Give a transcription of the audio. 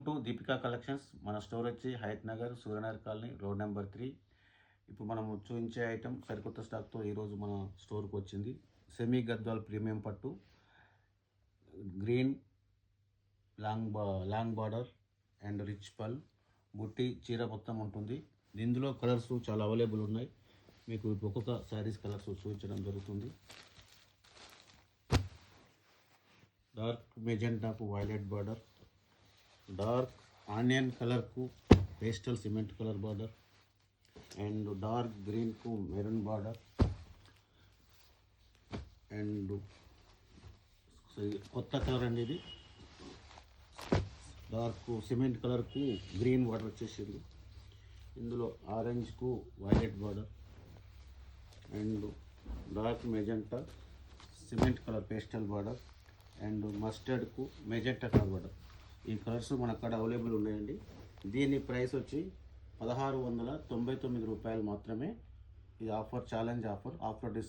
To Deepika collections. మన store వచ్చి Hayath Nagar, Suryanagar colony, road number 3. ఇప్పుడు మనం చూపించే ఐటమ్ సరికొత్త స్టాక్తో ఈరోజు మన స్టోర్కి వచ్చింది. సెమీ గద్వాల్ ప్రీమియం పట్టు, green long border and rich పల్ బుట్టి చీర మొత్తం ఉంటుంది. ఇందులో కలర్స్ చాలా అవైలబుల్ ఉన్నాయి. మీకు ఒక్కొక్క శారీస్ కలర్స్ చూపించడం జరుగుతుంది. డార్క్ మెజెంటాకు వైలెట్ బార్డర్, డార్క్ ఆనియన్ కలర్కు pastel cement colour border and dark గ్రీన్కు మెరూన్ బార్డర్ అండ్ కొత్త కలర్ అండి ఇది. డార్క్ సిమెంట్ కలర్కు గ్రీన్ బార్డర్ వచ్చేసింది. ఇందులో ఆరెంజ్కు violet border and dark magenta cement colour pastel border and మస్టర్డ్కు మెజెంటా కలర్ బార్డర్. ఈ కలర్స్ మన అక్కడ అవైలబుల్ ఉన్నాయండి. దీని ప్రైస్ వచ్చి 1699 రూపాయలు మాత్రమే. ఇది ఆఫర్, ఛాలెంజ్ ఆఫర్. ఆఫ్టర్